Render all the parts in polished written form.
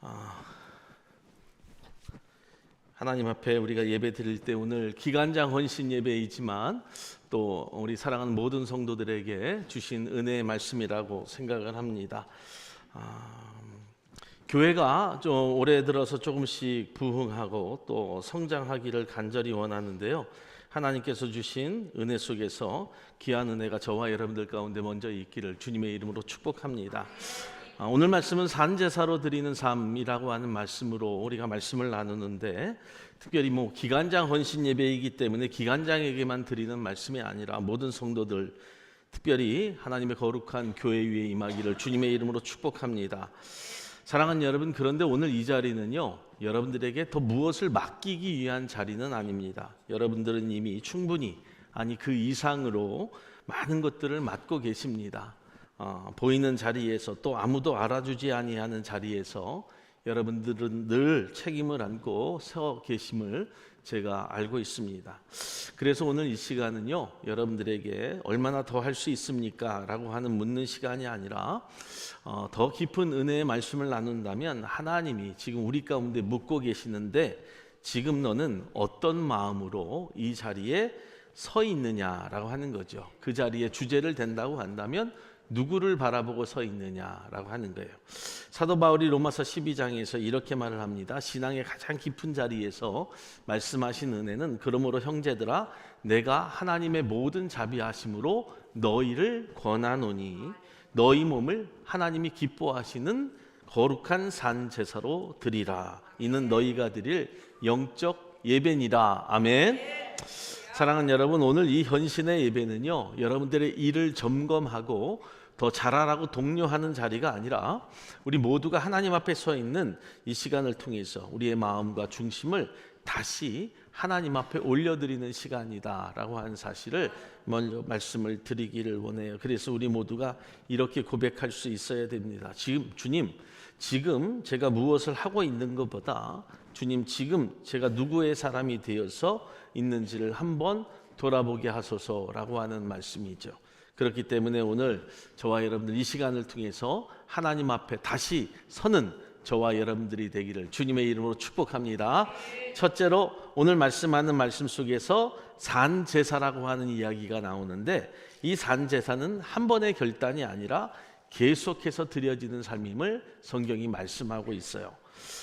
아, 하나님 앞에 우리가 예배 드릴 때 오늘 기간장 헌신 예배이지만 또 우리 사랑하는 모든 성도들에게 주신 은혜의 말씀이라고 생각을 합니다. 교회가 좀 올해 들어서 조금씩 부흥하고 또 성장하기를 간절히 원하는데요. 하나님께서 주신 은혜 속에서 귀한 은혜가 저와 여러분들 가운데 먼저 있기를 주님의 이름으로 축복합니다. 오늘 말씀은 산제사로 드리는 삶이라고 하는 말씀으로 우리가 말씀을 나누는데, 특별히 기간장 헌신 예배이기 때문에 기간장에게만 드리는 말씀이 아니라 모든 성도들, 특별히 하나님의 거룩한 교회 위에 임하기를 주님의 이름으로 축복합니다. 사랑하는 여러분, 그런데 오늘 이 자리는요, 여러분들에게 더 무엇을 맡기기 위한 자리는 아닙니다. 여러분들은 이미 충분히, 아니 그 이상으로 많은 것들을 맡고 계십니다. 보이는 자리에서, 또 아무도 알아주지 아니하는 자리에서 여러분들은 늘 책임을 안고 서 계심을 제가 알고 있습니다. 그래서 오늘 이 시간은요, 여러분들에게 얼마나 더 할 수 있습니까? 라고 하는 묻는 시간이 아니라 더 깊은 은혜의 말씀을 나눈다면, 하나님이 지금 우리 가운데 묻고 계시는데 지금 너는 어떤 마음으로 이 자리에 서 있느냐라고 하는 거죠. 그 자리에 주제를 댄다고 한다면 누구를 바라보고 서 있느냐라고 하는 거예요. 사도 바울이 로마서 12장에서 이렇게 말을 합니다. 신앙의 가장 깊은 자리에서 말씀하신 은혜는, 그러므로 형제들아 내가 하나님의 모든 자비하심으로 너희를 권하노니 너희 몸을 하나님이 기뻐하시는 거룩한 산 제사로 드리라. 이는 너희가 드릴 영적 예배니라. 아멘. 사랑하는 여러분, 오늘 이 헌신의 예배는요, 여러분들의 일을 점검하고 더 잘하라고 독려하는 자리가 아니라 우리 모두가 하나님 앞에 서 있는 이 시간을 통해서 우리의 마음과 중심을 다시 하나님 앞에 올려드리는 시간이다라고 하는 사실을 먼저 말씀을 드리기를 원해요. 그래서 우리 모두가 이렇게 고백할 수 있어야 됩니다. 주님, 지금 제가 무엇을 하고 있는 것보다 주님, 지금 제가 누구의 사람이 되어서 있는지를 한번 돌아보게 하소서라고 하는 말씀이죠. 그렇기 때문에 오늘 저와 여러분들 이 시간을 통해서 하나님 앞에 다시 서는 저와 여러분들이 되기를 주님의 이름으로 축복합니다. 첫째로 오늘 말씀하는 말씀 속에서 산제사라고 하는 이야기가 나오는데, 이 산제사는 한 번의 결단이 아니라 계속해서 드려지는 삶임을 성경이 말씀하고 있어요.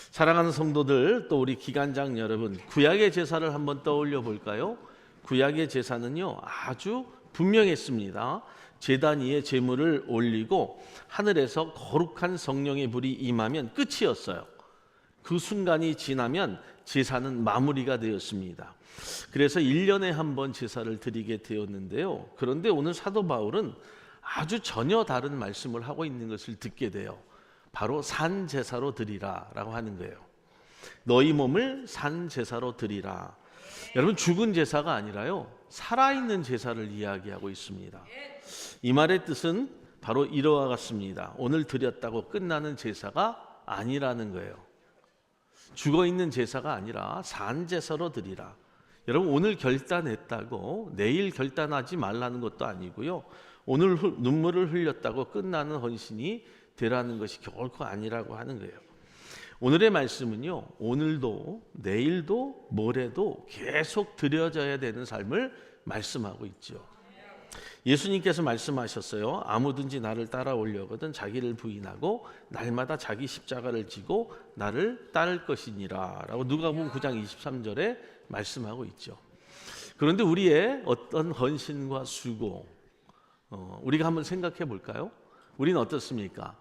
사랑하는 성도들, 또 우리 기간장 여러분, 구약의 제사를 한번 떠올려 볼까요? 구약의 제사는요, 아주 분명했습니다. 제단 위에 제물을 올리고 하늘에서 거룩한 성령의 불이 임하면 끝이었어요. 그 순간이 지나면 제사는 마무리가 되었습니다. 그래서 1년에 한 번 제사를 드리게 되었는데요. 그런데 오늘 사도 바울은 아주 전혀 다른 말씀을 하고 있는 것을 듣게 돼요. 바로 산제사로 드리라 라고 하는 거예요. 너희 몸을 산제사로 드리라. 여러분, 죽은 제사가 아니라요, 살아있는 제사를 이야기하고 있습니다. 이 말의 뜻은 바로 이러와 같습니다. 오늘 드렸다고 끝나는 제사가 아니라는 거예요. 죽어있는 제사가 아니라 산제사로 드리라. 여러분, 오늘 결단했다고 내일 결단하지 말라는 것도 아니고요, 오늘 눈물을 흘렸다고 끝나는 헌신이 되라는 것이 결코 아니라고 하는 거예요. 오늘의 말씀은요, 오늘도 내일도 모레도 계속 드려져야 되는 삶을 말씀하고 있죠. 예수님께서 말씀하셨어요. 아무든지 나를 따라오려거든 자기를 부인하고 날마다 자기 십자가를 지고 나를 따를 것이니라 라고 누가복음 9장 23절에 말씀하고 있죠. 그런데 우리의 어떤 헌신과 수고, 우리가 한번 생각해 볼까요? 우리는 어떻습니까?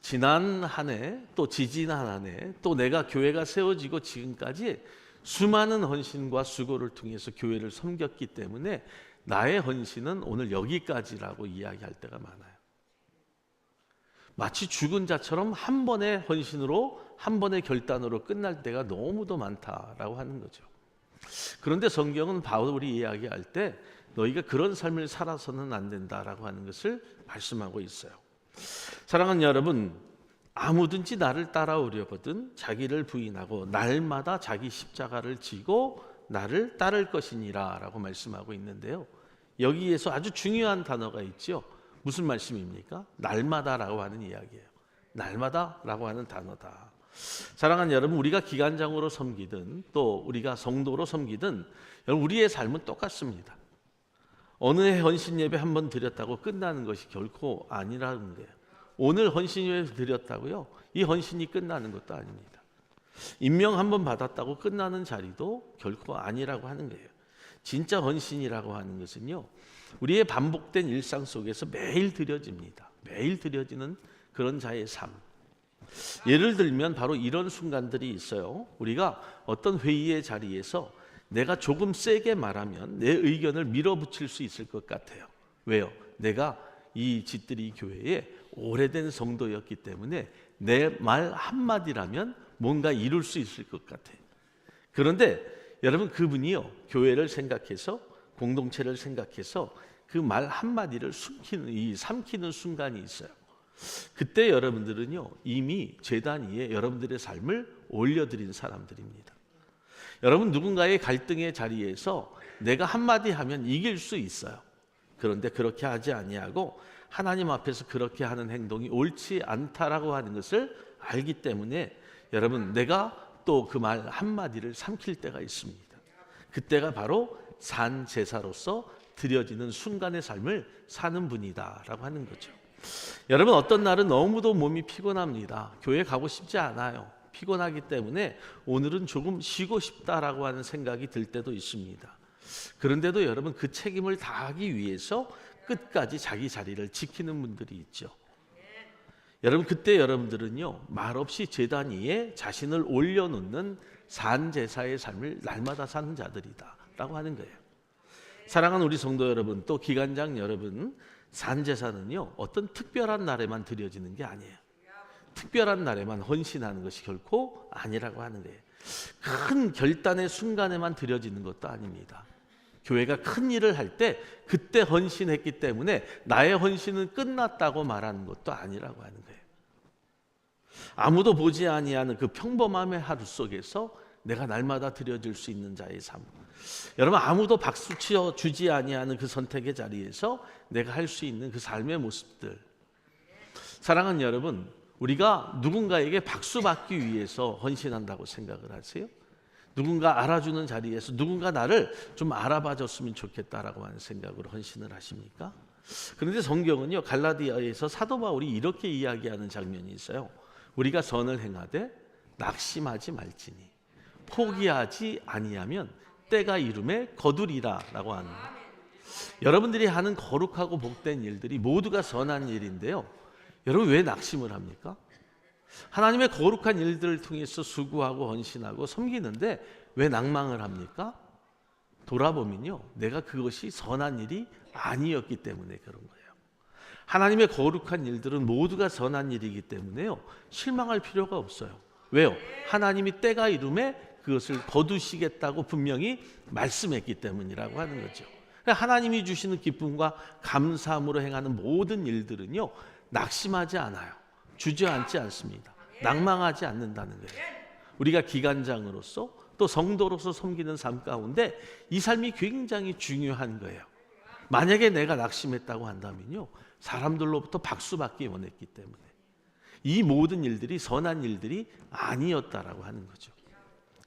지난 한 해, 또 지지난 한 해, 또 내가 교회가 세워지고 지금까지 수많은 헌신과 수고를 통해서 교회를 섬겼기 때문에 나의 헌신은 오늘 여기까지라고 이야기할 때가 많아요. 마치 죽은 자처럼 한 번의 헌신으로, 한 번의 결단으로 끝날 때가 너무도 많다라고 하는 거죠. 그런데 성경은 바울이 이야기할 때 너희가 그런 삶을 살아서는 안 된다라고 하는 것을 말씀하고 있어요. 사랑하는 여러분, 아무든지 나를 따라오려거든 자기를 부인하고 날마다 자기 십자가를 지고 나를 따를 것이니라 라고 말씀하고 있는데요, 여기에서 아주 중요한 단어가 있죠. 무슨 말씀입니까? 날마다라고 하는 이야기예요. 날마다라고 하는 단어다. 사랑하는 여러분, 우리가 기관장으로 섬기든 또 우리가 성도로 섬기든 여러분, 우리의 삶은 똑같습니다. 어느 해 헌신 예배 한 번 드렸다고 끝나는 것이 결코 아니라는 거예요. 오늘 헌신 예배 드렸다고요, 이 헌신이 끝나는 것도 아닙니다. 임명 한 번 받았다고 끝나는 자리도 결코 아니라고 하는 거예요. 진짜 헌신이라고 하는 것은요, 우리의 반복된 일상 속에서 매일 드려집니다. 매일 드려지는 그런 자의 삶. 예를 들면 바로 이런 순간들이 있어요. 우리가 어떤 회의의 자리에서 내가 조금 세게 말하면 내 의견을 밀어붙일 수 있을 것 같아요. 왜요? 내가 이 짓들이 교회에 오래된 성도였기 때문에 내 말 한마디라면 뭔가 이룰 수 있을 것 같아요. 그런데 여러분, 그분이요, 교회를 생각해서, 공동체를 생각해서 그 말 한마디를 삼키는 순간이 있어요. 그때 여러분들은요, 이미 제단 위에 여러분들의 삶을 올려드린 사람들입니다. 여러분, 누군가의 갈등의 자리에서 내가 한마디 하면 이길 수 있어요. 그런데 그렇게 하지 아니하고 하나님 앞에서 그렇게 하는 행동이 옳지 않다라고 하는 것을 알기 때문에 여러분, 내가 또 그 말 한마디를 삼킬 때가 있습니다. 그때가 바로 산 제사로서 드려지는 순간의 삶을 사는 분이다라고 하는 거죠. 여러분, 어떤 날은 너무도 몸이 피곤합니다. 교회 가고 싶지 않아요. 피곤하기 때문에 오늘은 조금 쉬고 싶다라고 하는 생각이 들 때도 있습니다. 그런데도 여러분, 그 책임을 다하기 위해서 끝까지 자기 자리를 지키는 분들이 있죠. 여러분, 그때 여러분들은요, 말없이 제단 위에 자신을 올려놓는 산제사의 삶을 날마다 사는 자들이다 라고 하는 거예요. 사랑하는 우리 성도 여러분, 또 기관장 여러분, 산제사는요, 어떤 특별한 날에만 드려지는 게 아니에요. 특별한 날에만 헌신하는 것이 결코 아니라고 하는 거예요. 큰 결단의 순간에만 드려지는 것도 아닙니다. 교회가 큰 일을 할 때 그때 헌신했기 때문에 나의 헌신은 끝났다고 말하는 것도 아니라고 하는 거예요. 아무도 보지 아니하는 그 평범함의 하루 속에서 내가 날마다 드려질 수 있는 자의 삶. 여러분, 아무도 박수 치어 주지 아니하는 그 선택의 자리에서 내가 할 수 있는 그 삶의 모습들. 사랑하는 여러분, 우리가 누군가에게 박수 받기 위해서 헌신한다고 생각을 하세요? 누군가 알아주는 자리에서 누군가 나를 좀 알아봐 줬으면 좋겠다라고 하는 생각으로 헌신을 하십니까? 그런데 성경은요, 갈라디아에서 사도 바울이 이렇게 이야기하는 장면이 있어요. 우리가 선을 행하되 낙심하지 말지니 포기하지 아니하면 때가 이름에 거두리라라고 하는 거예요. 여러분들이 하는 거룩하고 복된 일들이 모두가 선한 일인데요, 여러분, 왜 낙심을 합니까? 하나님의 거룩한 일들을 통해서 수고하고 헌신하고 섬기는데 왜 낭망을 합니까? 돌아보면요, 내가 그것이 선한 일이 아니었기 때문에 그런 거예요. 하나님의 거룩한 일들은 모두가 선한 일이기 때문에요, 실망할 필요가 없어요. 왜요? 하나님이 때가 이름에 그것을 거두시겠다고 분명히 말씀했기 때문이라고 하는 거죠. 하나님이 주시는 기쁨과 감사함으로 행하는 모든 일들은요, 낙심하지 않아요. 주저앉지 않습니다. 낭망하지 않는다는 거예요. 우리가 기관장으로서 또 성도로서 섬기는 삶 가운데 이 삶이 굉장히 중요한 거예요. 만약에 내가 낙심했다고 한다면요, 사람들로부터 박수받기 원했기 때문에 이 모든 일들이 선한 일들이 아니었다라고 하는 거죠.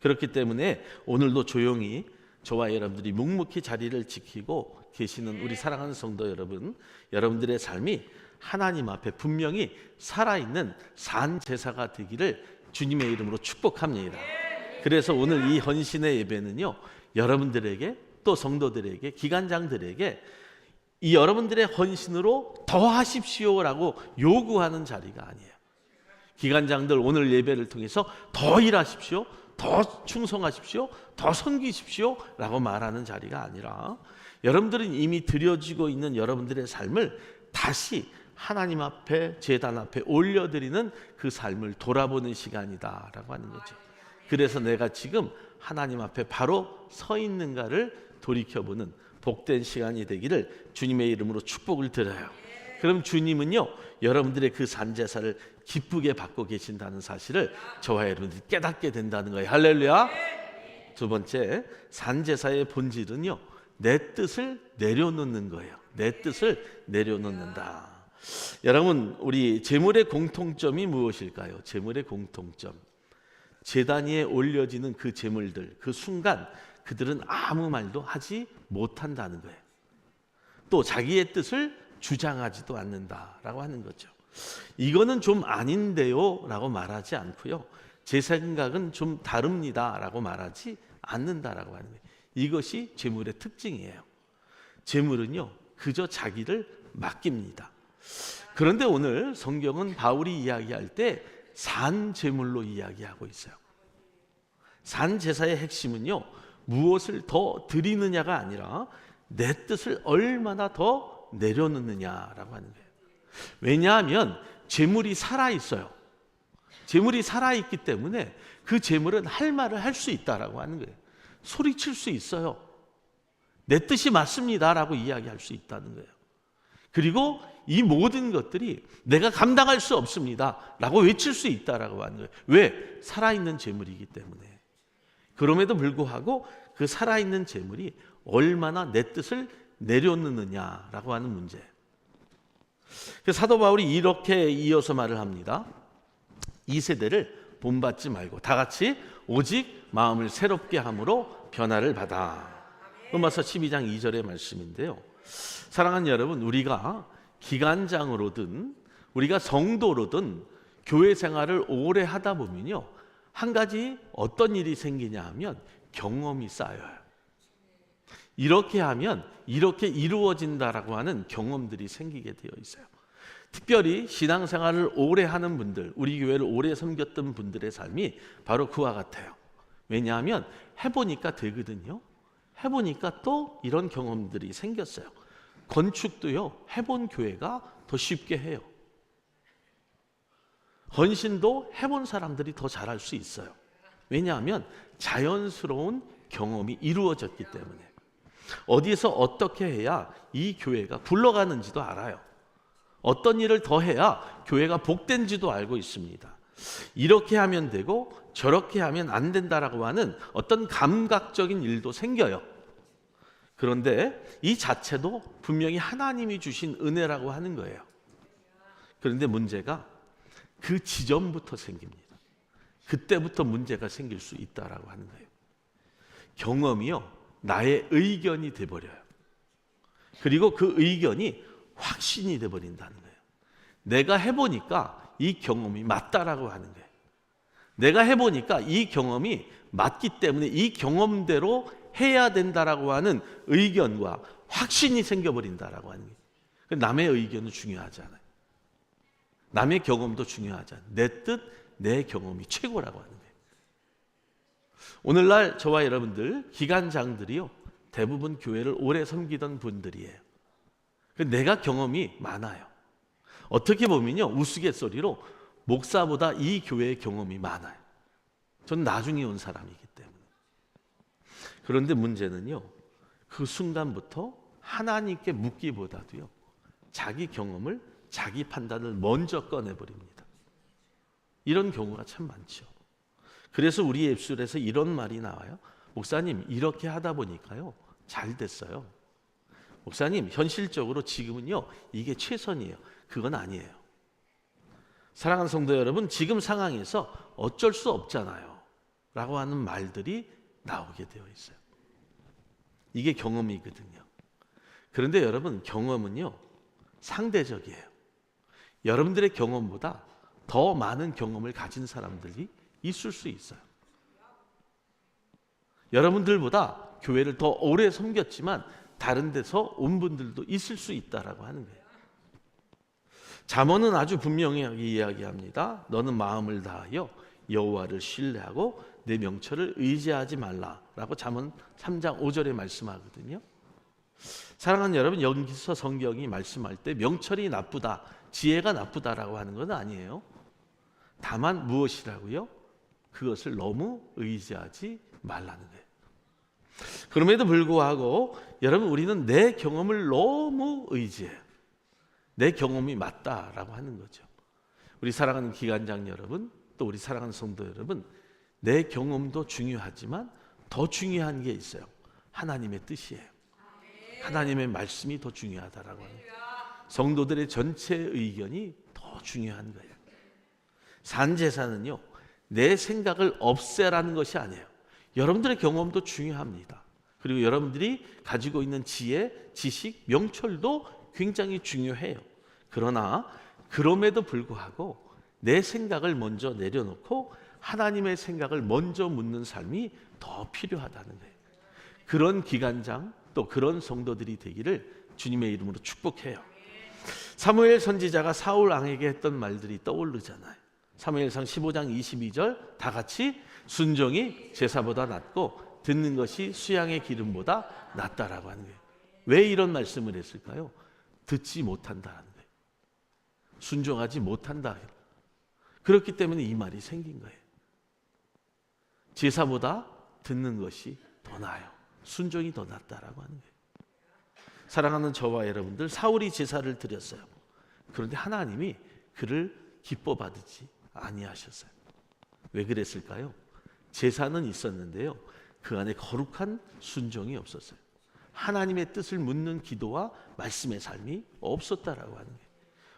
그렇기 때문에 오늘도 조용히 저와 여러분들이 묵묵히 자리를 지키고 계시는 우리 사랑하는 성도 여러분, 여러분들의 삶이 하나님 앞에 분명히 살아있는 산 제사가 되기를 주님의 이름으로 축복합니다. 그래서 오늘 이 헌신의 예배는요, 여러분들에게 또 성도들에게, 기관장들에게 이 여러분들의 헌신으로 더 하십시오라고 요구하는 자리가 아니에요. 기관장들, 오늘 예배를 통해서 더 일하십시오, 더 충성하십시오, 더 섬기십시오 라고 말하는 자리가 아니라 여러분들은 이미 드려지고 있는 여러분들의 삶을 다시 하나님 앞에, 제단 앞에 올려드리는 그 삶을 돌아보는 시간이다라고 하는 거죠. 그래서 내가 지금 하나님 앞에 바로 서 있는가를 돌이켜보는 복된 시간이 되기를 주님의 이름으로 축복을 드려요. 그럼 주님은요, 여러분들의 그 산제사를 기쁘게 받고 계신다는 사실을 저와 여러분들이 깨닫게 된다는 거예요. 할렐루야. 두 번째, 산제사의 본질은요, 내 뜻을 내려놓는 거예요. 내 뜻을 내려놓는다. 여러분, 우리 제물의 공통점이 무엇일까요? 제물의 공통점. 제단 위에 올려지는 그 제물들, 그 순간 그들은 아무 말도 하지 못한다는 거예요. 또 자기의 뜻을 주장하지도 않는다라고 하는 거죠. 이거는 좀 아닌데요 라고 말하지 않고요, 제 생각은 좀 다릅니다 라고 말하지 않는다라고 하는 거예요. 이것이 제물의 특징이에요. 제물은요 그저 자기를 맡깁니다. 그런데 오늘 성경은 바울이 이야기할 때 산 제물로 이야기하고 있어요. 산 제사의 핵심은요 무엇을 더 드리느냐가 아니라 내 뜻을 얼마나 더 내려놓느냐라고 하는 거예요. 왜냐하면 제물이 살아있어요. 제물이 살아있기 때문에 그 제물은 할 말을 할 수 있다라고 하는 거예요. 소리칠 수 있어요. 내 뜻이 맞습니다 라고 이야기할 수 있다는 거예요. 그리고 이 모든 것들이 내가 감당할 수 없습니다 라고 외칠 수 있다라고 하는 거예요. 왜? 살아있는 제물이기 때문에. 그럼에도 불구하고 그 살아있는 제물이 얼마나 내 뜻을 내려놓느냐라고 하는 문제. 사도 바울이 이렇게 이어서 말을 합니다. 이 세대를 본받지 말고 다 같이 오직 마음을 새롭게 함으로 변화를 받아. 로마서 12장 2절의 말씀인데요. 사랑하는 여러분, 우리가 기관장으로든 우리가 성도로든 교회 생활을 오래 하다 보면요, 한 가지 어떤 일이 생기냐 하면 경험이 쌓여요. 이렇게 하면 이렇게 이루어진다라고 하는 경험들이 생기게 되어 있어요. 특별히 신앙생활을 오래 하는 분들, 우리 교회를 오래 섬겼던 분들의 삶이 바로 그와 같아요. 왜냐하면 해보니까 되거든요. 해보니까 또 이런 경험들이 생겼어요. 건축도요, 해본 교회가 더 쉽게 해요. 헌신도 해본 사람들이 더 잘할 수 있어요. 왜냐하면 자연스러운 경험이 이루어졌기 때문에. 어디에서 어떻게 해야 이 교회가 굴러가는지도 알아요. 어떤 일을 더 해야 교회가 복된지도 알고 있습니다. 이렇게 하면 되고 저렇게 하면 안 된다라고 하는 어떤 감각적인 일도 생겨요. 그런데 이 자체도 분명히 하나님이 주신 은혜라고 하는 거예요. 그런데 문제가 그 지점부터 생깁니다. 그때부터 문제가 생길 수 있다라고 하는 거예요. 경험이요, 나의 의견이 돼버려요. 그리고 그 의견이 확신이 돼버린다는 거예요. 내가 해보니까 이 경험이 맞다라고 하는 거예요. 내가 해보니까 이 경험이 맞기 때문에 이 경험대로 해야 된다라고 하는 의견과 확신이 생겨버린다라고 하는 거예요. 남의 의견은 중요하지 않아요. 남의 경험도 중요하지 않아요. 내 뜻, 내 경험이 최고라고 하는 거예요. 오늘날 저와 여러분들 기관장들이요, 대부분 교회를 오래 섬기던 분들이에요. 내가 경험이 많아요. 어떻게 보면요, 우스갯소리로 목사보다 이 교회의 경험이 많아요. 전 나중에 온 사람이기 때문에. 그런데 문제는요, 그 순간부터 하나님께 묻기보다도요, 자기 경험을, 자기 판단을 먼저 꺼내버립니다. 이런 경우가 참 많죠. 그래서 우리 입술에서 이런 말이 나와요. 목사님, 이렇게 하다 보니까요 잘 됐어요. 목사님, 현실적으로 지금은요 이게 최선이에요. 그건 아니에요. 사랑하는 성도 여러분, 지금 상황에서 어쩔 수 없잖아요 라고 하는 말들이 나오게 되어 있어요. 이게 경험이거든요. 그런데 여러분, 경험은요 상대적이에요. 여러분들의 경험보다 더 많은 경험을 가진 사람들이 있을 수 있어요. 여러분들보다 교회를 더 오래 섬겼지만 다른 데서 온 분들도 있을 수 있다라고 하는 거예요. 잠언은 아주 분명하게 이야기합니다. 너는 마음을 다하여 여호와를 신뢰하고 내 명철을 의지하지 말라라고 잠언 3장 5절에 말씀하거든요. 사랑하는 여러분, 여기서 성경이 말씀할 때 명철이 나쁘다, 지혜가 나쁘다라고 하는 건 아니에요. 다만 무엇이라고요? 그것을 너무 의지하지 말라는 거예요. 그럼에도 불구하고 여러분, 우리는 내 경험을 너무 의지해요. 내 경험이 맞다라고 하는 거죠. 우리 사랑하는 기관장 여러분, 또 우리 사랑하는 성도 여러분, 내 경험도 중요하지만 더 중요한 게 있어요. 하나님의 뜻이에요. 하나님의 말씀이 더 중요하다라고 하는 거예요. 성도들의 전체 의견이 더 중요한 거예요. 산제사는요, 내 생각을 없애라는 것이 아니에요. 여러분들의 경험도 중요합니다. 그리고 여러분들이 가지고 있는 지혜, 지식, 명철도 굉장히 중요해요. 그러나 그럼에도 불구하고 내 생각을 먼저 내려놓고 하나님의 생각을 먼저 묻는 삶이 더 필요하다는 거예요. 그런 기관장 또 그런 성도들이 되기를 주님의 이름으로 축복해요. 사무엘 선지자가 사울 왕에게 했던 말들이 떠오르잖아요. 사무엘상 15장 22절 다 같이 순종이 제사보다 낫고 듣는 것이 수양의 기름보다 낫다라고 하는 거예요. 왜 이런 말씀을 했을까요? 듣지 못한다는 거예요. 순종하지 못한다. 그렇기 때문에 이 말이 생긴 거예요. 제사보다 듣는 것이 더 나아요. 순종이 더 낫다라고 하는 거예요. 사랑하는 저와 여러분들, 사울이 제사를 드렸어요. 그런데 하나님이 그를 기뻐 받지 아니하셨어요. 왜 그랬을까요? 제사는 있었는데요, 그 안에 거룩한 순종이 없었어요. 하나님의 뜻을 묻는 기도와 말씀의 삶이 없었다라고 하는 거예요.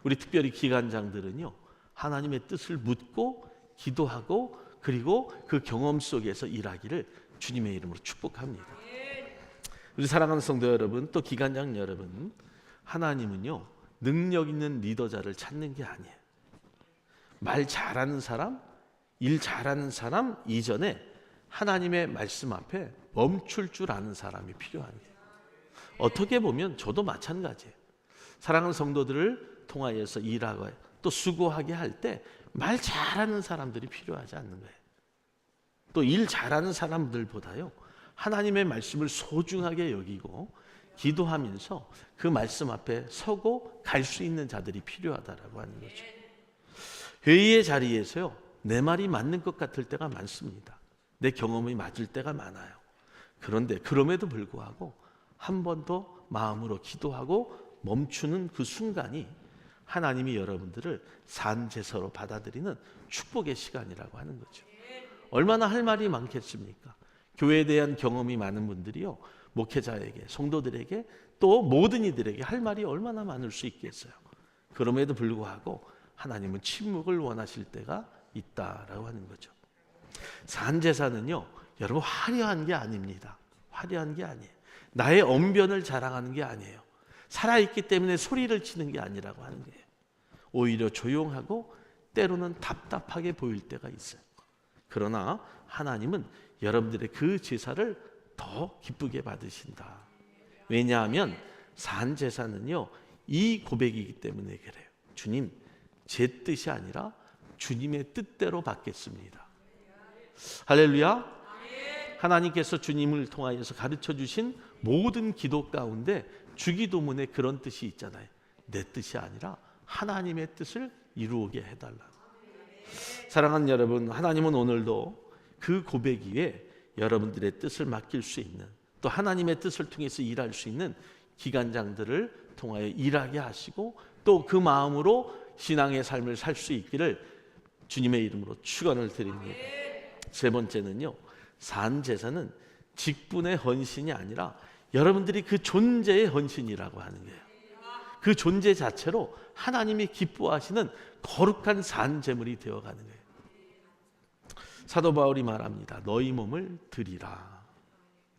우리 특별히 기관장들은요, 하나님의 뜻을 묻고 기도하고 그리고 그 경험 속에서 일하기를 주님의 이름으로 축복합니다. 우리 사랑하는 성도 여러분, 또 기관장 여러분, 하나님은요 능력 있는 리더자를 찾는 게 아니에요. 말 잘하는 사람, 일 잘하는 사람 이전에 하나님의 말씀 앞에 멈출 줄 아는 사람이 필요한 거예요. 어떻게 보면 저도 마찬가지예요. 사랑하는 성도들을 통하여서 일하고 또 수고하게 할 때 말 잘하는 사람들이 필요하지 않는 거예요. 또 일 잘하는 사람들보다요, 하나님의 말씀을 소중하게 여기고 기도하면서 그 말씀 앞에 서고 갈 수 있는 자들이 필요하다라고 하는 거죠. 회의의 자리에서요, 내 말이 맞는 것 같을 때가 많습니다. 내 경험이 맞을 때가 많아요. 그런데 그럼에도 불구하고 한 번 더 마음으로 기도하고 멈추는 그 순간이 하나님이 여러분들을 산제사로 받아들이는 축복의 시간이라고 하는 거죠. 얼마나 할 말이 많겠습니까? 교회에 대한 경험이 많은 분들이요, 목회자에게, 성도들에게 또 모든 이들에게 할 말이 얼마나 많을 수 있겠어요. 그럼에도 불구하고 하나님은 침묵을 원하실 때가 있다라고 하는 거죠. 산제사는요, 여러분 화려한 게 아닙니다. 화려한 게 아니에요. 나의 언변을 자랑하는 게 아니에요. 살아있기 때문에 소리를 치는 게 아니라고 하는 거예요. 오히려 조용하고 때로는 답답하게 보일 때가 있어요. 그러나 하나님은 여러분들의 그 제사를 더 기쁘게 받으신다. 왜냐하면 산제사는요, 이 고백이기 때문에 그래요. 주님, 제 뜻이 아니라 주님의 뜻대로 받겠습니다. 할렐루야. 하나님께서 주님을 통하여서 가르쳐 주신 모든 기도 가운데 주기도문에 그런 뜻이 있잖아요. 내 뜻이 아니라 하나님의 뜻을 이루게 해달라. 사랑하는 여러분, 하나님은 오늘도 그 고백 위에 여러분들의 뜻을 맡길 수 있는, 또 하나님의 뜻을 통해서 일할 수 있는 기관장들을 통하여 일하게 하시고 또 그 마음으로 신앙의 삶을 살 수 있기를 주님의 이름으로 축원을 드립니다. 세 번째는요, 산제사는 직분의 헌신이 아니라 여러분들이 그 존재의 헌신이라고 하는 거예요. 그 존재 자체로 하나님이 기뻐하시는 거룩한 산제물이 되어가는 거예요. 사도 바울이 말합니다. 너희 몸을 드리라.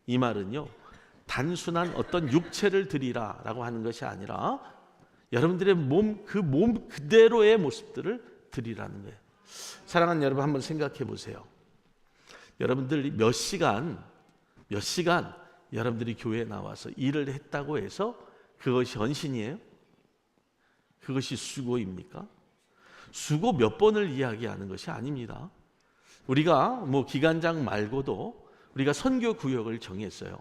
이 말은요, 단순한 어떤 육체를 드리라 라고 하는 것이 아니라 여러분들의 몸, 그 몸 그대로의 모습들을 드리라는 거예요. 사랑하는 여러분, 한번 생각해 보세요. 여러분들이 몇 시간 여러분들이 교회에 나와서 일을 했다고 해서 그것이 헌신이에요? 그것이 수고입니까? 수고 몇 번을 이야기하는 것이 아닙니다. 우리가 기관장 말고도 우리가 선교 구역을 정했어요.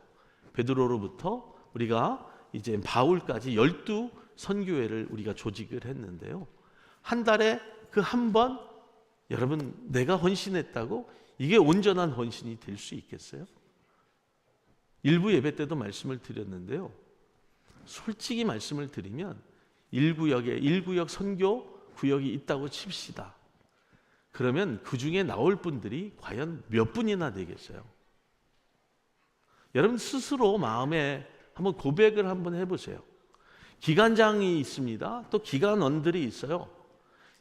베드로로부터 우리가 이제 바울까지 12 선교회를 우리가 조직을 했는데요. 한 달에 그 한 번, 여러분 내가 헌신했다고 이게 온전한 헌신이 될 수 있겠어요? 일부 예배 때도 말씀을 드렸는데요. 솔직히 말씀을 드리면 1구역 선교 구역이 있다고 칩시다. 그러면 그 중에 나올 분들이 과연 몇 분이나 되겠어요? 여러분 스스로 마음에 한번 고백을 한번 해보세요. 기관장이 있습니다. 또 기관원들이 있어요.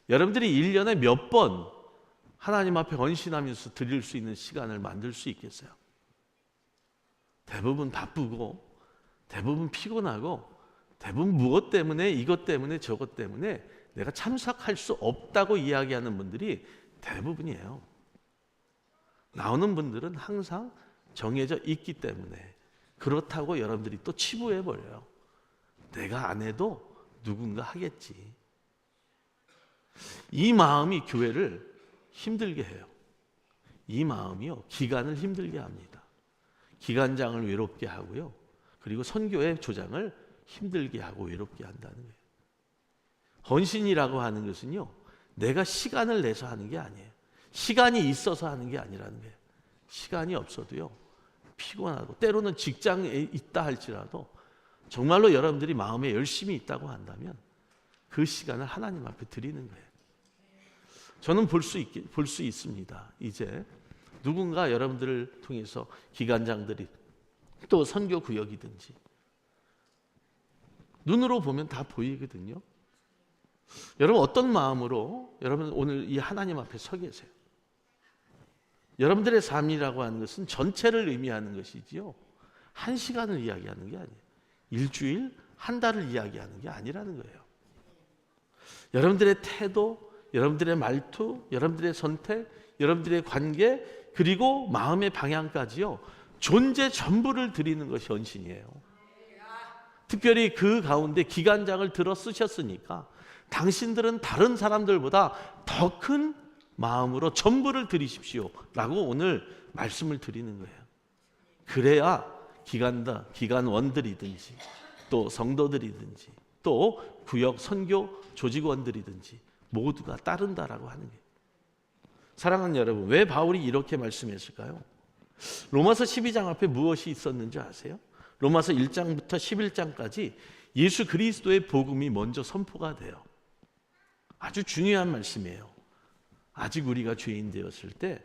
여러분들이 1년에 몇 번 하나님 앞에 헌신하면서 드릴 수 있는 시간을 만들 수 있겠어요? 대부분 바쁘고 대부분 피곤하고 대부분 무엇 때문에 이것 때문에 저것 때문에 내가 참석할 수 없다고 이야기하는 분들이 대부분이에요. 나오는 분들은 항상 정해져 있기 때문에 그렇다고 여러분들이 또 치부해 버려요. 내가 안 해도 누군가 하겠지. 이 마음이 교회를 힘들게 해요. 이 마음이요, 기간을 힘들게 합니다. 기간장을 외롭게 하고요, 그리고 선교의 조장을 힘들게 하고 외롭게 한다는 거예요. 헌신이라고 하는 것은요, 내가 시간을 내서 하는 게 아니에요. 시간이 있어서 하는 게 아니라는 거예요. 시간이 없어도요, 피곤하고 때로는 직장에 있다 할지라도 정말로 여러분들이 마음에 열심히 있다고 한다면 그 시간을 하나님 앞에 드리는 거예요. 저는 볼 수 있습니다. 이제 누군가 여러분들을 통해서 기관장들이 또 선교구역이든지 눈으로 보면 다 보이거든요. 여러분 어떤 마음으로 여러분 오늘 이 하나님 앞에 서 계세요? 여러분들의 삶이라고 하는 것은 전체를 의미하는 것이지요, 한 시간을 이야기하는 게 아니에요. 일주일, 한 달을 이야기하는 게 아니라는 거예요. 여러분들의 태도, 여러분들의 말투, 여러분들의 선택, 여러분들의 관계, 그리고 마음의 방향까지요, 존재 전부를 드리는 것이 헌신이에요. 특별히 그 가운데 기간장을 들어 쓰셨으니까 당신들은 다른 사람들보다 더 큰 마음으로 전부를 드리십시오 라고 오늘 말씀을 드리는 거예요. 그래야 기관원들이든지 또 성도들이든지 또 구역 선교 조직원들이든지 모두가 따른다라고 하는 거예요. 사랑하는 여러분, 왜 바울이 이렇게 말씀했을까요? 로마서 12장 앞에 무엇이 있었는지 아세요? 로마서 1장부터 11장까지 예수 그리스도의 복음이 먼저 선포가 돼요. 아주 중요한 말씀이에요. 아직 우리가 죄인 되었을 때,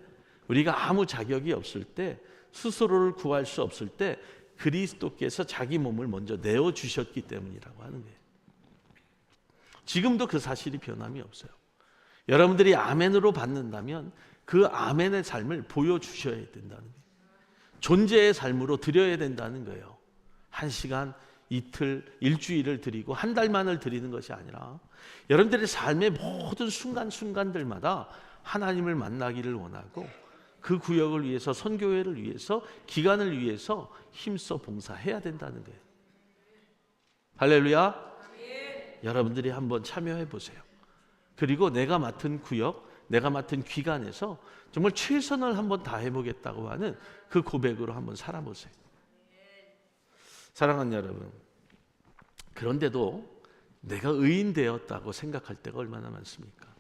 우리가 아무 자격이 없을 때, 스스로를 구할 수 없을 때 그리스도께서 자기 몸을 먼저 내어주셨기 때문이라고 하는 거예요. 지금도 그 사실이 변함이 없어요. 여러분들이 아멘으로 받는다면 그 아멘의 삶을 보여주셔야 된다는 거예요. 존재의 삶으로 드려야 된다는 거예요. 한 시간, 이틀, 일주일을 드리고 한 달만을 드리는 것이 아니라 여러분들의 삶의 모든 순간순간들마다 하나님을 만나기를 원하고 그 구역을 위해서, 선교회를 위해서, 기간을 위해서 힘써 봉사해야 된다는 거예요. 할렐루야. 여러분들이 한번 참여해 보세요. 그리고 내가 맡은 구역, 내가 맡은 기간에서 정말 최선을 한번 다해보겠다고 하는 그 고백으로 한번 살아보세요. 사랑하는 여러분, 그런데도 내가 의인 되었다고 생각할 때가 얼마나 많습니까?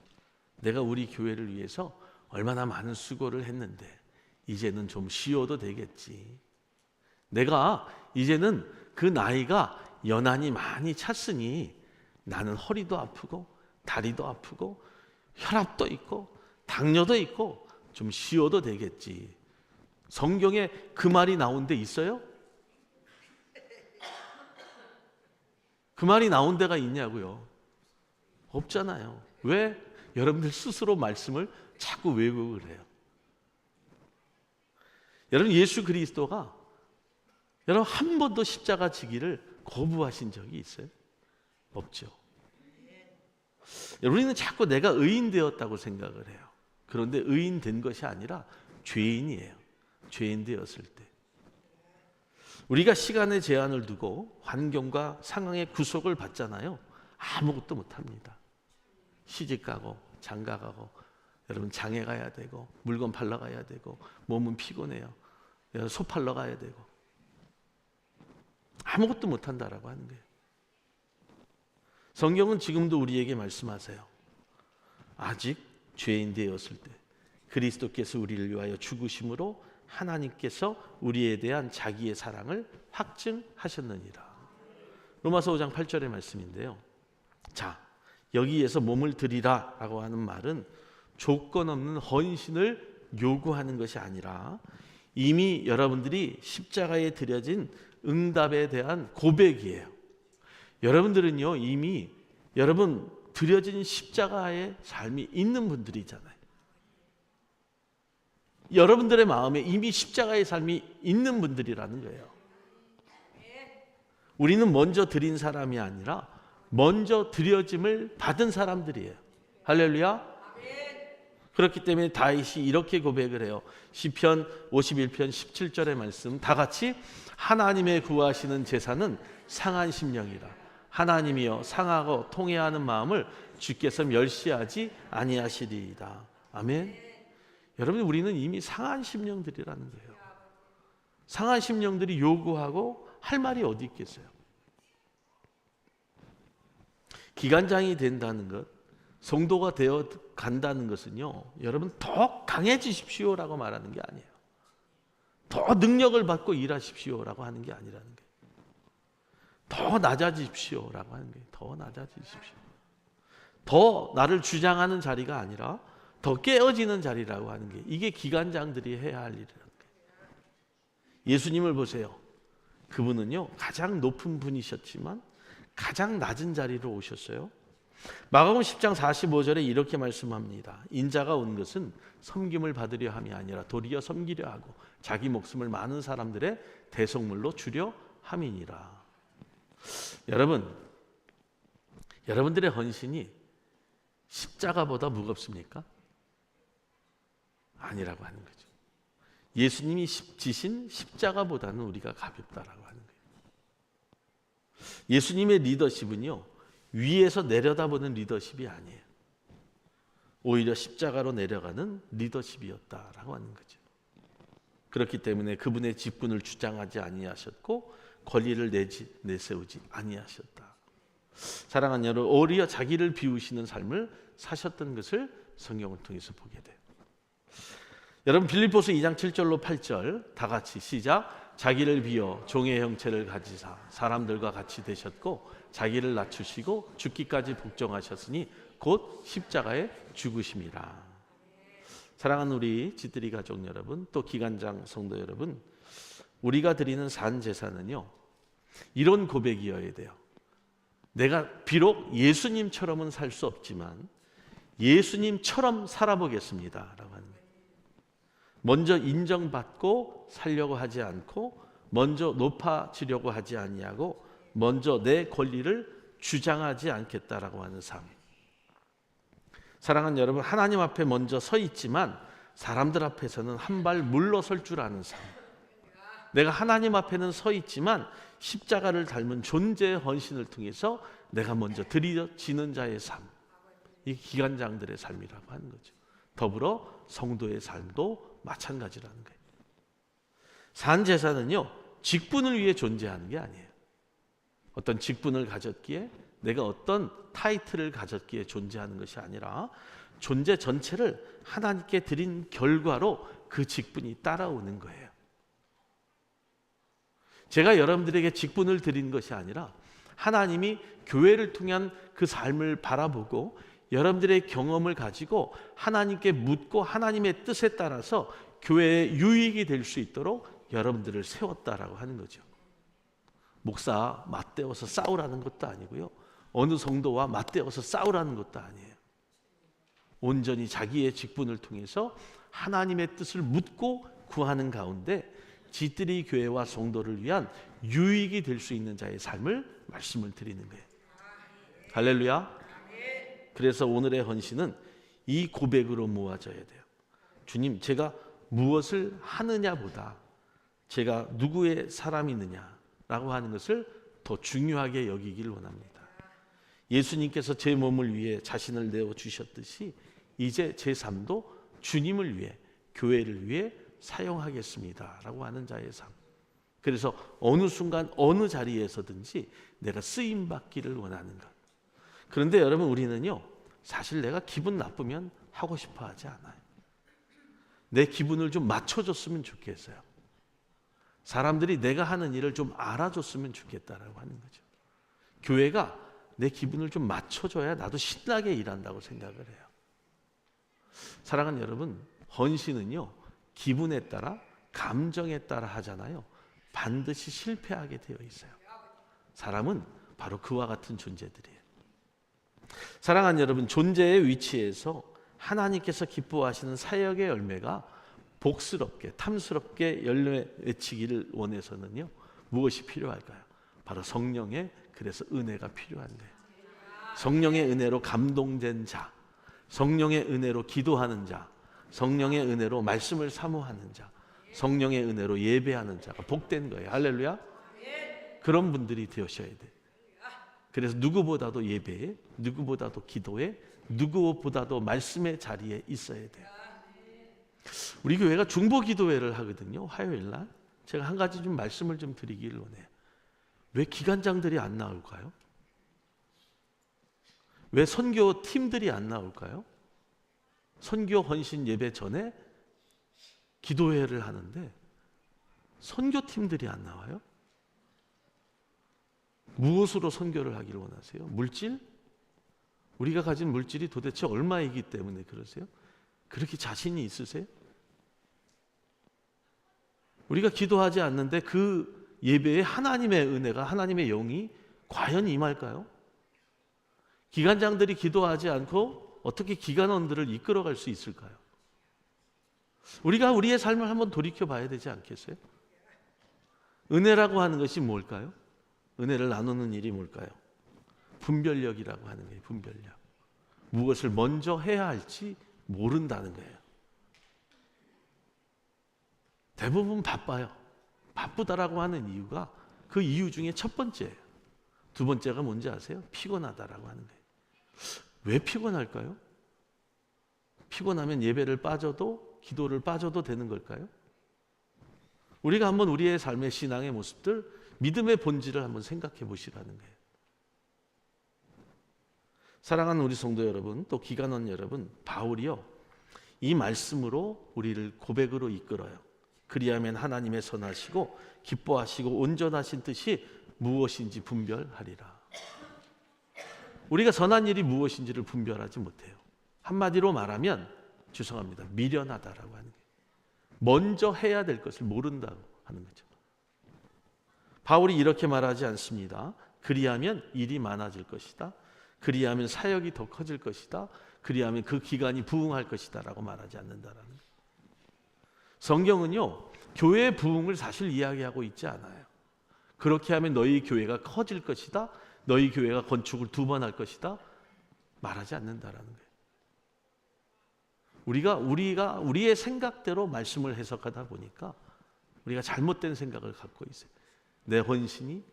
내가 우리 교회를 위해서 얼마나 많은 수고를 했는데 이제는 좀 쉬어도 되겠지. 내가 이제는 그 나이가 연한이 많이 찼으니 나는 허리도 아프고 다리도 아프고 혈압도 있고 당뇨도 있고 좀 쉬어도 되겠지. 성경에 그 말이 나온 데 있어요? 그 말이 나온 데가 있냐고요? 없잖아요. 왜? 여러분들 스스로 말씀을 자꾸 왜곡을 해요. 여러분, 예수 그리스도가 여러분 한 번도 십자가 지기를 거부하신 적이 있어요? 없죠. 우리는 자꾸 내가 의인 되었다고 생각을 해요. 그런데 의인 된 것이 아니라 죄인이에요. 죄인 되었을 때 우리가 시간의 제한을 두고 환경과 상황의 구속을 받잖아요. 아무것도 못합니다. 시집가고 장가가고 여러분 장에 가야 되고 물건 팔러 가야 되고 몸은 피곤해요. 소 팔러 가야 되고 아무것도 못한다라고 하는 거예요. 성경은 지금도 우리에게 말씀하세요. 아직 죄인 되었을 때 그리스도께서 우리를 위하여 죽으심으로 하나님께서 우리에 대한 자기의 사랑을 확증하셨느니라. 로마서 5장 8절의 말씀인데요. 자, 여기에서 몸을 드리라 라고 하는 말은 조건 없는 헌신을 요구하는 것이 아니라 이미 여러분들이 십자가에 드려진 응답에 대한 고백이에요. 여러분들은요 이미 여러분 드려진 십자가의 삶이 있는 분들이잖아요. 여러분들의 마음에 이미 십자가의 삶이 있는 분들이라는 거예요. 우리는 먼저 드린 사람이 아니라 먼저 드려짐을 받은 사람들이에요. 할렐루야. 그렇기 때문에 다윗이 이렇게 고백을 해요. 시편 51편 17절의 말씀 다 같이 하나님의 구하시는 제사는 상한 심령이라. 하나님이여 상하고 통회하는 마음을 주께서 멸시하지 아니하시리이다. 아멘. 여러분, 우리는 이미 상한 심령들이라는 거예요. 상한 심령들이 요구하고 할 말이 어디 있겠어요? 기관장이 된다는 것, 성도가 되어 간다는 것은요, 여러분 더 강해지십시오라고 말하는 게 아니에요. 더 능력을 받고 일하십시오라고 하는 게 아니라는 거예요. 더 낮아지십시오라고 하는 거예요. 더 낮아지십시오. 더 나를 주장하는 자리가 아니라 더 깨어지는 자리라고 하는 게, 이게 기관장들이 해야 할 일이라는 거예요. 예수님을 보세요. 그분은요 가장 높은 분이셨지만 가장 낮은 자리로 오셨어요. 마가복음 10장 45절에 이렇게 말씀합니다. 인자가 온 것은 섬김을 받으려 함이 아니라 도리어 섬기려 하고 자기 목숨을 많은 사람들의 대속물로 주려 함이니라. 여러분, 여러분들의 헌신이 십자가보다 무겁습니까? 아니라고 하는 거죠. 예수님이 지신 십자가보다는 우리가 가볍다라고 하는 거예요. 예수님의 리더십은요, 위에서 내려다보는 리더십이 아니에요. 오히려 십자가로 내려가는 리더십이었다라고 하는 거죠. 그렇기 때문에 그분의 직분을 주장하지 아니하셨고 권리를 내세우지 아니하셨다. 사랑하는 여러분, 오히려 자기를 비우시는 삶을 사셨던 것을 성경을 통해서 보게 돼요. 여러분, 빌립보서 2장 7절로 8절 다 같이 시작. 자기를 비워 종의 형체를 가지사 사람들과 같이 되셨고 자기를 낮추시고 죽기까지 복종하셨으니 곧 십자가에 죽으심이라. 사랑하는 우리 지드리 가족 여러분, 또 기관장 성도 여러분, 우리가 드리는 산 제사는요 이런 고백이어야 돼요. 내가 비록 예수님처럼은 살 수 없지만 예수님처럼 살아보겠습니다 라고 하는 거예요. 먼저 인정받고 살려고 하지 않고 먼저 높아지려고 하지 아니하고 먼저 내 권리를 주장하지 않겠다라고 하는 삶. 사랑하는 여러분, 하나님 앞에 먼저 서 있지만 사람들 앞에서는 한 발 물러설 줄 아는 삶. 내가 하나님 앞에는 서 있지만 십자가를 닮은 존재의 헌신을 통해서 내가 먼저 드려지는 자의 삶. 이 기관장들의 삶이라고 하는 거죠. 더불어 성도의 삶도 마찬가지라는 거예요. 산제사는요 직분을 위해 존재하는 게 아니에요. 어떤 직분을 가졌기에, 내가 어떤 타이틀을 가졌기에 존재하는 것이 아니라 존재 전체를 하나님께 드린 결과로 그 직분이 따라오는 거예요. 제가 여러분들에게 직분을 드린 것이 아니라 하나님이 교회를 통한 그 삶을 바라보고 여러분들의 경험을 가지고 하나님께 묻고 하나님의 뜻에 따라서 교회의 유익이 될 수 있도록 여러분들을 세웠다라고 하는 거죠. 목사 맞대어서 싸우라는 것도 아니고요, 어느 성도와 맞대어서 싸우라는 것도 아니에요. 온전히 자기의 직분을 통해서 하나님의 뜻을 묻고 구하는 가운데 지드리 교회와 성도를 위한 유익이 될 수 있는 자의 삶을 말씀을 드리는 거예요. 할렐루야. 그래서 오늘의 헌신은 이 고백으로 모아져야 돼요. 주님, 제가 무엇을 하느냐보다 제가 누구의 사람이느냐라고 하는 것을 더 중요하게 여기길 원합니다. 예수님께서 제 몸을 위해 자신을 내어주셨듯이 이제 제 삶도 주님을 위해, 교회를 위해 사용하겠습니다 라고 하는 자의 삶. 그래서 어느 순간 어느 자리에서든지 내가 쓰임받기를 원하는 것. 그런데 여러분, 우리는요 사실 내가 기분 나쁘면 하고 싶어 하지 않아요. 내 기분을 좀 맞춰줬으면 좋겠어요. 사람들이 내가 하는 일을 좀 알아줬으면 좋겠다라고 하는 거죠. 교회가 내 기분을 좀 맞춰줘야 나도 신나게 일한다고 생각을 해요. 사랑하는 여러분, 헌신은요 기분에 따라, 감정에 따라 하잖아요. 반드시 실패하게 되어 있어요. 사람은 바로 그와 같은 존재들이에요. 사랑하는 여러분, 존재의 위치에서 하나님께서 기뻐하시는 사역의 열매가 복스럽게 탐스럽게 열매 맺히기를 원해서는요, 무엇이 필요할까요? 바로 성령의 그래서 은혜가 필요한데, 성령의 은혜로 감동된 자, 성령의 은혜로 기도하는 자, 성령의 은혜로 말씀을 사모하는 자, 성령의 은혜로 예배하는 자가 복된 거예요. 할렐루야. 그런 분들이 되셔야 돼요. 그래서 누구보다도 예배에, 누구보다도 기도에, 누구보다도 말씀의 자리에 있어야 돼요. 우리 교회가 중보기도회를 하거든요. 화요일 날. 제가 한 가지 좀 말씀을 좀 드리기를 원해요. 왜 기관장들이 안 나올까요? 왜 선교 팀들이 안 나올까요? 선교 헌신 예배 전에 기도회를 하는데 선교팀들이 안 나와요? 무엇으로 선교를 하기를 원하세요? 물질? 우리가 가진 물질이 도대체 얼마이기 때문에 그러세요? 그렇게 자신이 있으세요? 우리가 기도하지 않는데 그 예배에 하나님의 은혜가, 하나님의 영이 과연 임할까요? 기관장들이 기도하지 않고 어떻게 기관원들을 이끌어갈 수 있을까요? 우리가 우리의 삶을 한번 돌이켜 봐야 되지 않겠어요? 은혜라고 하는 것이 뭘까요? 은혜를 나누는 일이 뭘까요? 분별력이라고 하는 거예요. 분별력. 무엇을 먼저 해야 할지 모른다는 거예요. 대부분 바빠요. 바쁘다라고 하는 이유가 그 이유 중에 첫 번째예요. 두 번째가 뭔지 아세요? 피곤하다라고 하는 거예요. 왜 피곤할까요? 피곤하면 예배를 빠져도, 기도를 빠져도 되는 걸까요? 우리가 한번 우리의 삶의 신앙의 모습들, 믿음의 본질을 한번 생각해 보시라는 거예요. 사랑하는 우리 성도 여러분, 또 기관원 여러분, 바울이요, 이 말씀으로 우리를 고백으로 이끌어요. 그리하면 하나님의 선하시고 기뻐하시고 온전하신 뜻이 무엇인지 분별하리라. 우리가 선한 일이 무엇인지를 분별하지 못해요. 한마디로 말하면, 죄송합니다, 미련하다라고 하는 거예요. 먼저 해야 될 것을 모른다고 하는 거죠. 바울이 이렇게 말하지 않습니다. 그리하면 일이 많아질 것이다. 그리하면 사역이 더 커질 것이다. 그리하면 그 기간이 부흥할 것이다 라고 말하지 않는다라는 거예요. 성경은요, 교회의 부흥을 사실 이야기하고 있지 않아요. 그렇게 하면 너희 교회가 커질 것이다, 너희 교회가 건축을 2번 할 것이다 말하지 않는다라는 거예요. 우리가 우리의 생각대로 말씀을 해석하다 보니까 우리가 잘못된 생각을 갖고 있어요. 내 헌신이,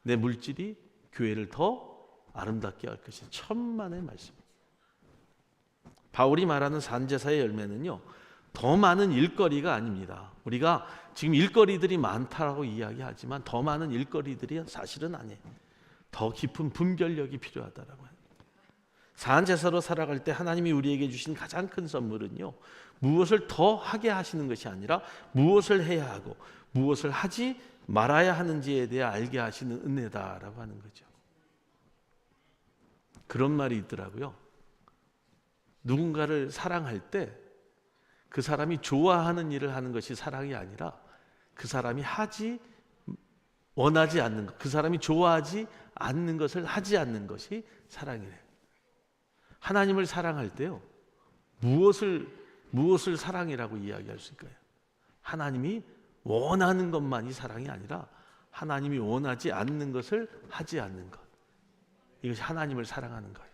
내 물질이 교회를 더 아름답게 할 것이 천만의 말씀. 바울이 말하는 산제사의 열매는요, 더 많은 일거리가 아닙니다. 우리가 지금 일거리들이 많다라고 이야기하지만 더 많은 일거리들이 사실은 아니에요. 더 깊은 분별력이 필요하다라고 해요. 산제사로 살아갈 때 하나님이 우리에게 주신 가장 큰 선물은요, 무엇을 더 하게 하시는 것이 아니라 무엇을 해야 하고 무엇을 하지 말아야 하는지에 대해 알게 하시는 은혜다라고 하는 거죠. 그런 말이 있더라고요. 누군가를 사랑할 때 그 사람이 좋아하는 일을 하는 것이 사랑이 아니라 그 사람이 하지 원하지 않는 것, 그 사람이 좋아하지 않는 것을 하지 않는 것이 사랑이래요. 하나님을 사랑할 때요, 무엇을 사랑이라고 이야기할 수 있을까요? 하나님이 원하는 것만이 사랑이 아니라 하나님이 원하지 않는 것을 하지 않는 것, 이것이 하나님을 사랑하는 거예요.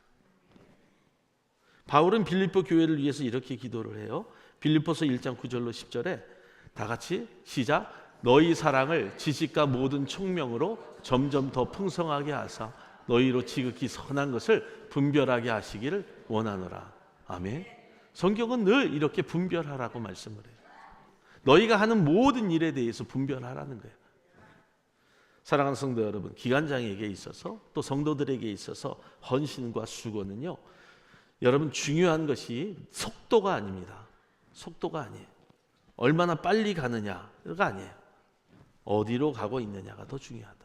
바울은 빌립보 교회를 위해서 이렇게 기도를 해요. 빌립보서 1장 9절로 10절에 다 같이 시작. 너희 사랑을 지식과 모든 총명으로 점점 더 풍성하게 하사 너희로 지극히 선한 것을 분별하게 하시기를 원하노라. 아멘. 성경은 늘 이렇게 분별하라고 말씀을 해요. 너희가 하는 모든 일에 대해서 분별하라는 거예요. 사랑하는 성도 여러분, 기관장에게 있어서 또 성도들에게 있어서 헌신과 수고는요, 여러분 중요한 것이 속도가 아닙니다. 속도가 아니에요. 얼마나 빨리 가느냐가 아니에요. 어디로 가고 있느냐가 더 중요하다.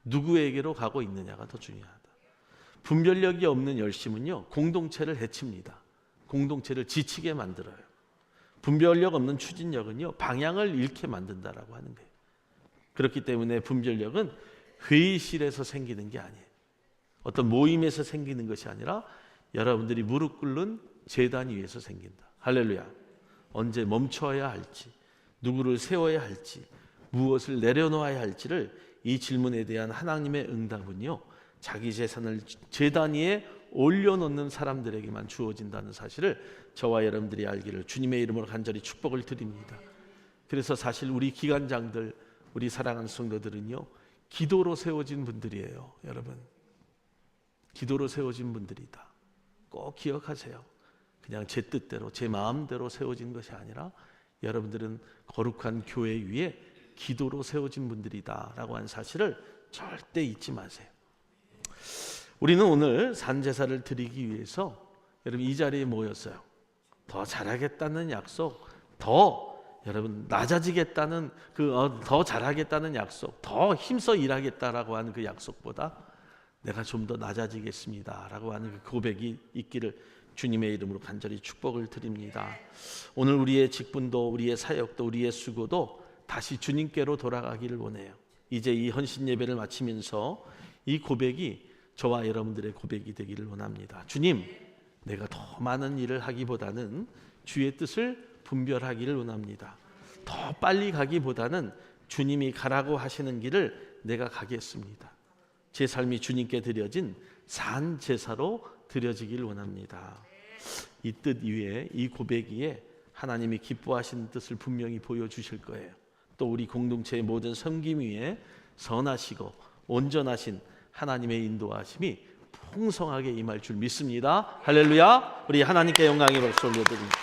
누구에게로 가고 있느냐가 더 중요하다. 분별력이 없는 열심은요, 공동체를 해칩니다. 공동체를 지치게 만들어요. 분별력 없는 추진력은요, 방향을 잃게 만든다라고 하는 거예요. 그렇기 때문에 분별력은 회의실에서 생기는 게 아니에요. 어떤 모임에서 생기는 것이 아니라 여러분들이 무릎 꿇는 제단 위에서 생긴다. 할렐루야. 언제 멈춰야 할지, 누구를 세워야 할지, 무엇을 내려놓아야 할지를 이 질문에 대한 하나님의 응답은요, 자기 재산을 제단 위에 올려놓는 사람들에게만 주어진다는 사실을 저와 여러분들이 알기를 주님의 이름으로 간절히 축복을 드립니다. 그래서 사실 우리 기관장들, 우리 사랑하는 성도들은요, 기도로 세워진 분들이에요. 여러분, 기도로 세워진 분들이다. 꼭 기억하세요. 그냥 제 뜻대로, 제 마음대로 세워진 것이 아니라 여러분들은 거룩한 교회 위에 기도로 세워진 분들이다 라고 하는 사실을 절대 잊지 마세요. 우리는 오늘 산제사를 드리기 위해서 여러분 이 자리에 모였어요. 더 잘하겠다는 약속, 더 여러분 낮아지겠다는 더 잘하겠다는 약속, 더 힘써 일하겠다라고 하는 그 약속보다 내가 좀 더 낮아지겠습니다라고 하는 그 고백이 있기를 주님의 이름으로 간절히 축복을 드립니다. 오늘 우리의 직분도, 우리의 사역도, 우리의 수고도 다시 주님께로 돌아가기를 원해요. 이제 이 헌신 예배를 마치면서 이 고백이 저와 여러분들의 고백이 되기를 원합니다. 주님, 내가 더 많은 일을 하기보다는 주의 뜻을 분별하기를 원합니다. 더 빨리 가기보다는 주님이 가라고 하시는 길을 내가 가겠습니다. 제 삶이 주님께 드려진 산 제사로 드려지길 원합니다. 이 뜻 위에, 이 고백 위에 하나님이 기뻐하시는 뜻을 분명히 보여주실 거예요. 또 우리 공동체의 모든 섬김 위에 선하시고 온전하신 하나님의 인도하심이 풍성하게 임할 줄 믿습니다. 할렐루야. 우리 하나님께 영광의 박수 올려드립니다.